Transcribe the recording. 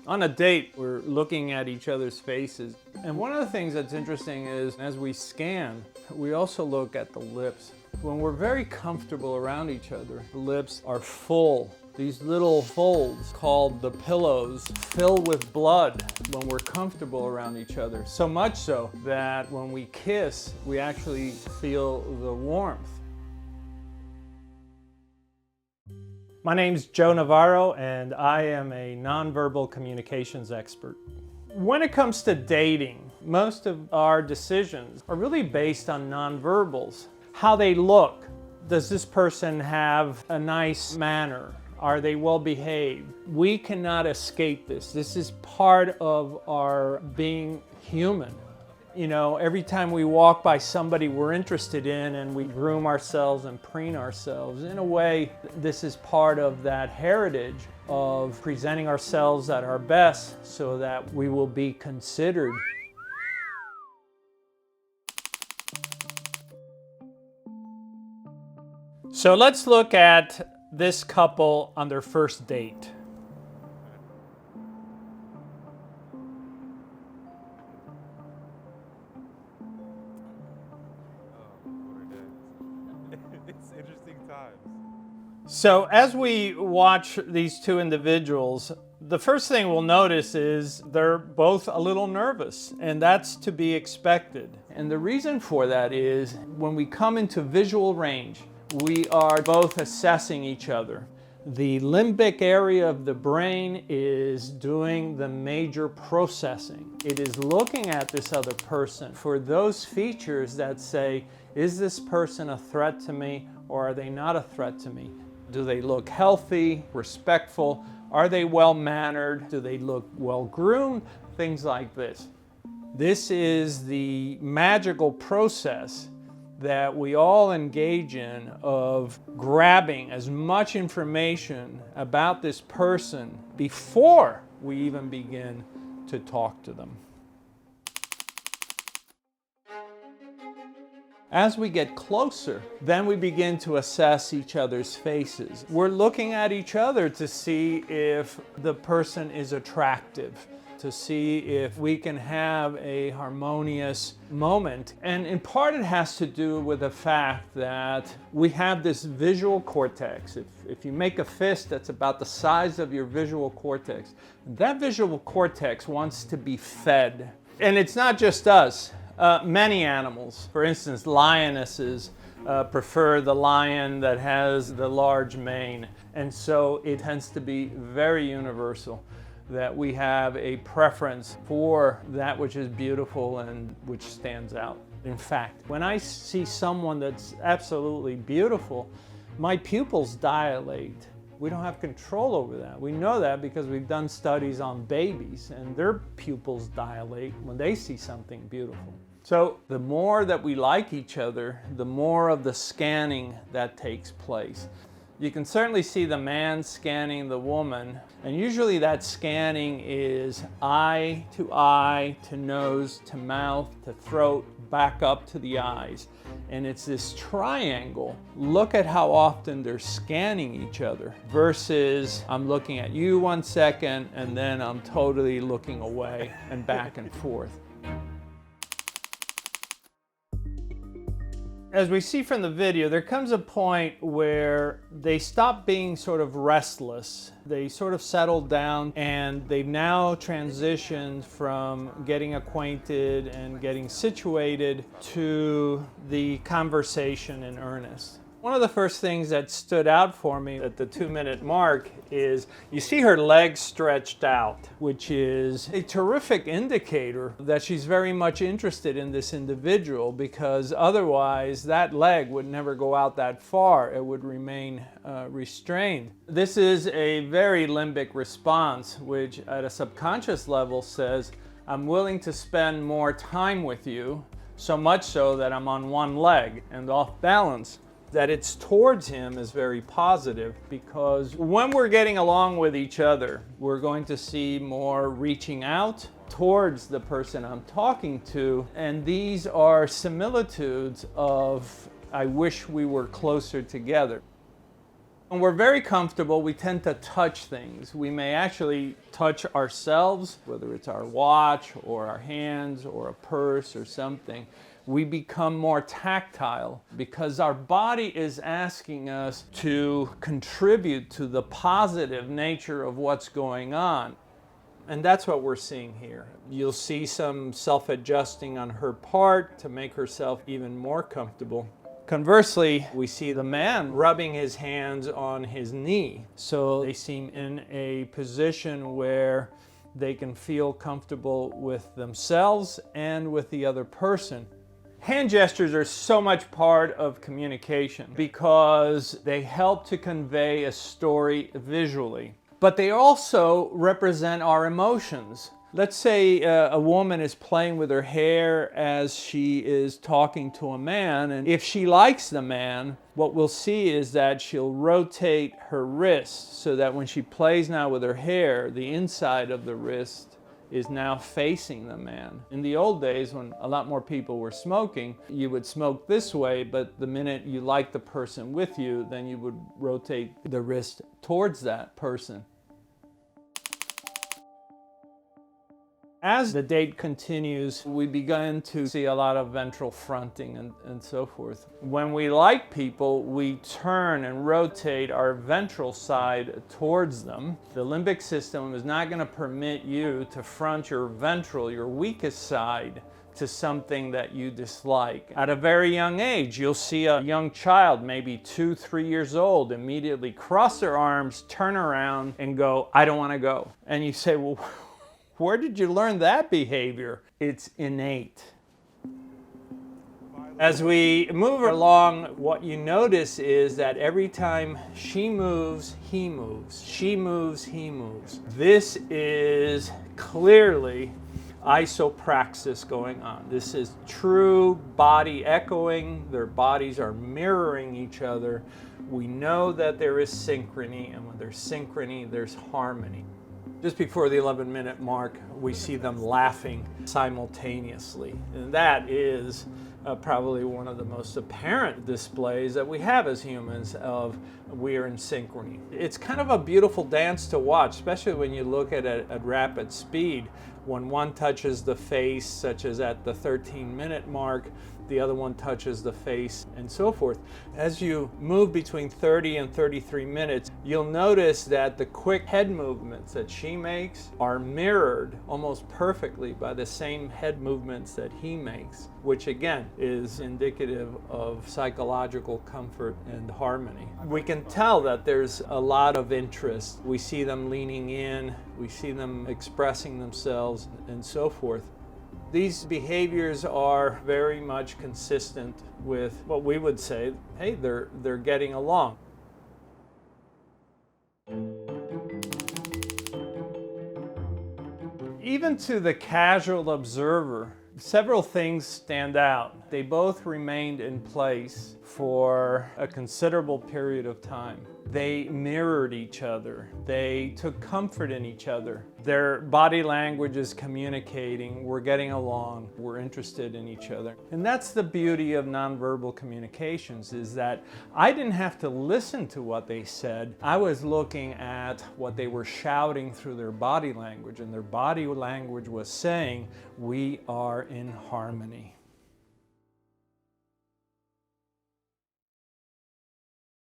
On a date, we're looking at each other's faces. And one of the things that's interesting is as we scan, we also look at the lips. When we're very comfortable around each other, the lips are full. These little folds called the pillows fill with blood when we're comfortable around each other. So much so that when we kiss, we actually feel the warmth. My name's Joe Navarro, and I am a nonverbal communications expert. When it comes to dating, most of our decisions are really based on nonverbals. How they look. Does this person have a nice manner? Are they well behaved? We cannot escape this. This is part of our being human. You know, every time we walk by somebody we're interested in and we groom ourselves and preen ourselves, in a way, this is part of that heritage of presenting ourselves at our best so that we will be considered. So let's look at this couple on their first date. It's interesting times. So as we watch these two individuals, the first thing we'll notice is they're both a little nervous, and that's to be expected. And the reason for that is when we come into visual range, we are both assessing each other. The limbic area of the brain is doing the major processing. It is looking at this other person for those features that say, is this person a threat to me or are they not a threat to me? Do they look healthy, respectful? Are they well-mannered? Do they look well-groomed? Things like this. This is the magical process that we all engage in of grabbing as much information about this person before we even begin to talk to them. As we get closer, then we begin to assess each other's faces. We're looking at each other to see if the person is attractive, to see if we can have a harmonious moment. And in part it has to do with the fact that we have this visual cortex. If you make a fist that's about the size of your visual cortex, that visual cortex wants to be fed. And it's not just us. Many animals, for instance, lionesses, prefer the lion that has the large mane. And so it tends to be very universal that we have a preference for that which is beautiful and which stands out. In fact, when I see someone that's absolutely beautiful, my pupils dilate. We don't have control over that. We know that because we've done studies on babies, and their pupils dilate when they see something beautiful. So the more that we like each other, the more of the scanning that takes place. You can certainly see the man scanning the woman, and usually that scanning is eye, to nose, to mouth, to throat, back up to the eyes. And it's this triangle. Look at how often they're scanning each other versus I'm looking at you 1 second and then I'm totally looking away and back and forth. As we see from the video, there comes a point where they stop being sort of restless. They sort of settle down and they've now transitioned from getting acquainted and getting situated to the conversation in earnest. One of the first things that stood out for me at the 2-minute mark is you see her legs stretched out, which is a terrific indicator that she's very much interested in this individual, because otherwise that leg would never go out that far. It would remain restrained. This is a very limbic response, which at a subconscious level says, I'm willing to spend more time with you, so much so that I'm on one leg and off balance. That it's towards him is very positive, because when we're getting along with each other, we're going to see more reaching out towards the person I'm talking to. And these are similitudes of, I wish we were closer together. When we're very comfortable, we tend to touch things. We may actually touch ourselves, whether it's our watch or our hands or a purse or something. We become more tactile because our body is asking us to contribute to the positive nature of what's going on. And that's what we're seeing here. You'll see some self-adjusting on her part to make herself even more comfortable. Conversely, we see the man rubbing his hands on his knee. So they seem in a position where they can feel comfortable with themselves and with the other person. Hand gestures are so much part of communication because they help to convey a story visually. But they also represent our emotions. Let's say a woman is playing with her hair as she is talking to a man, and if she likes the man, what we'll see is that she'll rotate her wrist so that when she plays now with her hair, the inside of the wrist is now facing the man. In the old days, when a lot more people were smoking, you would smoke this way, but the minute you liked the person with you, then you would rotate the wrist towards that person. As the date continues, we begin to see a lot of ventral fronting and so forth. When we like people, we turn and rotate our ventral side towards them. The limbic system is not going to permit you to front your ventral, your weakest side, to something that you dislike. At a very young age, you'll see a young child, maybe 2, 3 years old, immediately cross their arms, turn around, and go, "I don't want to go." And you say, "Well, where did you learn that behavior?" It's innate. As we move along, what you notice is that every time she moves, he moves. She moves, he moves. This is clearly isopraxis going on. This is true body echoing. Their bodies are mirroring each other. We know that there is synchrony, and when there's synchrony, there's harmony. Just before the 11-minute mark, we see them laughing simultaneously. And that is probably one of the most apparent displays that we have as humans of we are in synchrony. It's kind of a beautiful dance to watch, especially when you look at it at rapid speed. When one touches the face, such as at the 13-minute mark, the other one touches the face, and so forth. As you move between 30 and 33 minutes, you'll notice that the quick head movements that she makes are mirrored almost perfectly by the same head movements that he makes, which again is indicative of psychological comfort and harmony. We can tell that there's a lot of interest. We see them leaning in, we see them expressing themselves, and so forth. These behaviors are very much consistent with what we would say, hey, they're getting along. Even to the casual observer, several things stand out. They both remained in place for a considerable period of time. They mirrored each other. They took comfort in each other. Their body language is communicating. We're getting along. We're interested in each other. And that's the beauty of nonverbal communications, is that I didn't have to listen to what they said. I was looking at what they were shouting through their body language, and their body language was saying, we are in harmony.